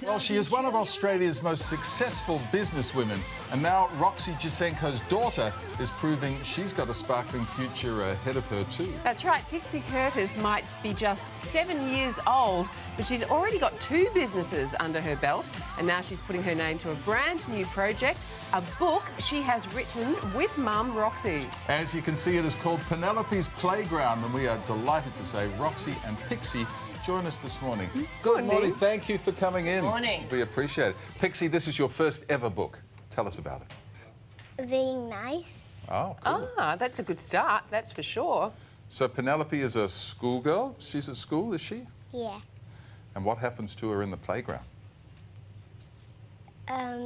Well, she is one of Australia's most successful businesswomen, and now Roxy Jasenko's daughter is proving she's got a sparkling future ahead of her too. That's right, Pixie Curtis might be just 7 years old, but she's already got 2 businesses under her belt, and now she's putting her name to a brand new project, a book she has written with Mum Roxy. As you can see, it is called Penelope's Playground, and we are delighted to say Roxy and Pixie join us this morning. Good morning. Thank you for coming in. Good morning. We appreciate it. Pixie, this is your first ever book. Tell us about it. Being nice. Oh, cool. Ah, that's a good start, that's for sure. So Penelope is a schoolgirl. She's at school, is she? Yeah. And what happens to her in the playground?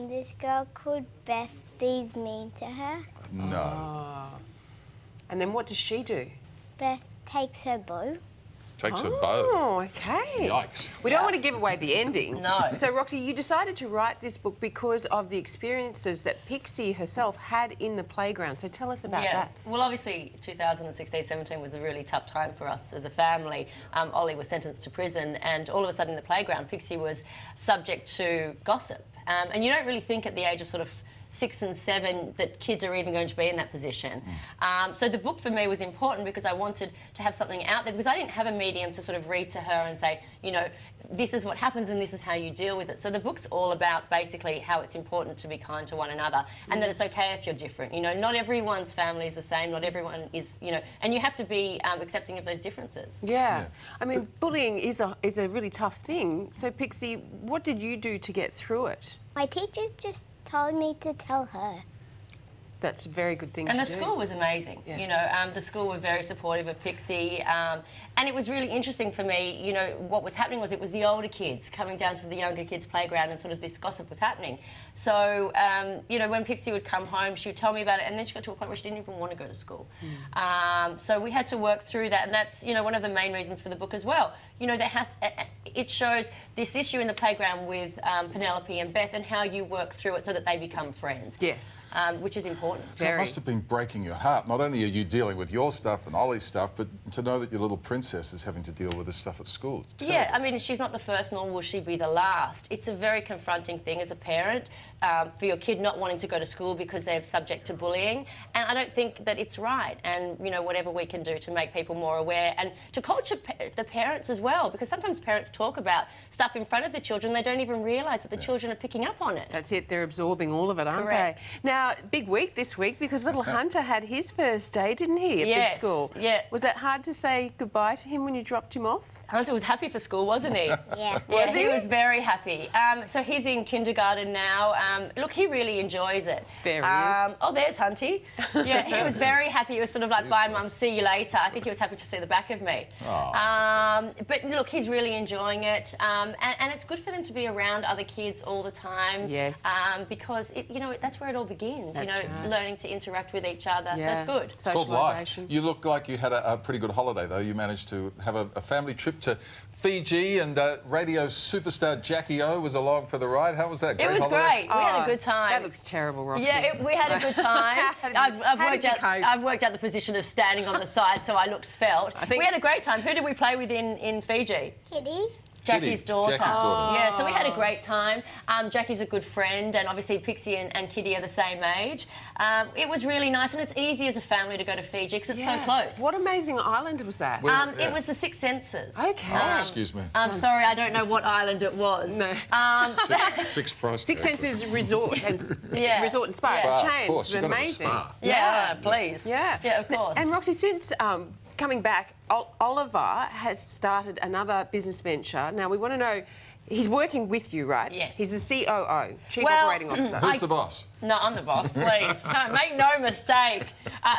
This girl called Beth be's mean to her. No. Oh. And then what does she do? Beth takes her bow. Takes her bow. Oh, okay. Yikes. We don't want to give away the ending. No. So, Roxy, you decided to write this book because of the experiences that Pixie herself had in the playground. So tell us about that. Well, obviously, 2016-17 was a really tough time for us as a family. Ollie was sentenced to prison, and all of a sudden in the playground, Pixie was subject to gossip. And you don't really think at the age of sort of 6 and 7 that kids are even going to be in that position. So the book for me was important because I wanted to have something out there, because I didn't have a medium to sort of read to her and say, you know, this is what happens and this is how you deal with it. So the book's all about basically how it's important to be kind to one another, and that it's okay if you're different. You know, not everyone's family is the same, not everyone is, you know, and you have to be accepting of those differences. Yeah. I mean, bullying is a really tough thing. So, Pixie, what did you do to get through it? My teachers just told me to tell her. That's a very good thing And to the do. school was amazing. Yeah. You know, the school were very supportive of Pixie. And it was really interesting for me, you know, what was happening was it was the older kids coming down to the younger kids' playground, and sort of this gossip was happening. So, you know, when Pixie would come home, she would tell me about it, and then she got to a point where she didn't even want to go to school. So we had to work through that, and that's, you know, one of the main reasons for the book as well. You know, it shows this issue in the playground with Penelope and Beth, and how you work through it so that they become friends. Yes. Which is important. It must have been breaking your heart. Not only are you dealing with your stuff and Ollie's stuff, but to know that your little princess is having to deal with this stuff at school. Yeah, I mean, she's not the first, nor will she be the last. It's a very confronting thing as a parent for your kid not wanting to go to school because they're subject to bullying. And I don't think that it's right. And, you know, whatever we can do to make people more aware and to culture the parents as well, because sometimes parents talk about stuff in front of the children, they don't even realise that the children are picking up on it. That's it, they're absorbing all of it, aren't Correct. they? Now, big week this week because little Hunter had his first day, didn't he, at big school? Yeah. Was that hard to say goodbye to him when you dropped him off? Hunter was happy for school, wasn't he? Yeah. Yeah, he was very happy. So he's in kindergarten now. Look, he really enjoys it. There he is. Oh, there's Hunty. Yeah, he was very happy. He was sort of like, bye, Mum, see you later. I think he was happy to see the back of me. But look, he's really enjoying it. And it's good for them to be around other kids all the time. Yes. Because, you know, that's where it all begins, That's you know, right. learning to interact with each other. Yeah. So it's good. It's called life. Socialisation. You look like you had a pretty good holiday, though. You managed to have a family trip to Fiji, and radio superstar Jackie O was along for the ride. How was that? It was holiday? great. We had a good time. That looks terrible, Roxy. Yeah, we had a good time. I've worked out the position of standing on the side, so I looked svelte. We had a great time. Who did we play with in Fiji? Kitty. Jackie's daughter. Jackie's daughter. Yeah, so we had a great time. Jackie's a good friend, and obviously Pixie and Kitty are the same age. It was really nice, and it's easy as a family to go to Fiji because it's so close. What amazing island was that? It was the Six Senses. Okay. Excuse me. I'm sorry, I don't know what island it was. No. Six price. Six Senses Resort and Resort and Spa. Spa, It's of changed. course, It's you've got to have a amazing. spa. Yeah, please. Yeah. Yeah, of course. And Roxy, since coming back, Oliver has started another business venture. Now, we want to know, he's working with you, right? Yes. He's the COO, Chief Operating Officer. Who's the boss? No, I'm the boss, please. Make no mistake.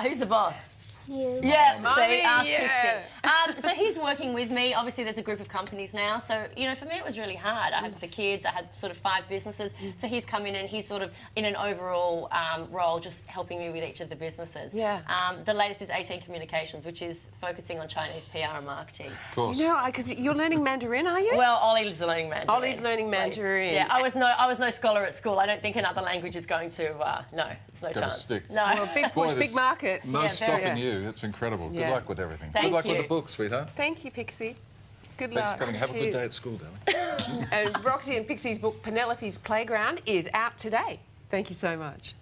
Who's the boss? You. Yeah, Mummy, see, ask yeah. Pixie. So he's working with me. Obviously, there's a group of companies now. So, you know, for me, it was really hard. I had the kids. I had sort of 5 businesses. So he's come in and he's sort of in an overall role, just helping me with each of the businesses. Yeah. The latest is 18 Communications, which is focusing on Chinese PR and marketing. Of course. You know, because you're learning Mandarin, are you? Well, Ollie's learning Mandarin. Ollie's learning please. Mandarin. Yeah, I was no scholar at school. I don't think another language is going to. No, it's no Gonna chance. stick. No. Well, big push, Boy, big there's market. No Yeah, stopping very. you. It's incredible. Yeah. Good luck with everything. Thank Good luck with you. the book, sweetheart. Thank you, Pixie. Good Thanks luck. for coming. Have a good Cheers. day at school, darling. And Roxy and Pixie's book, Penelope's Playground, is out today. Thank you so much.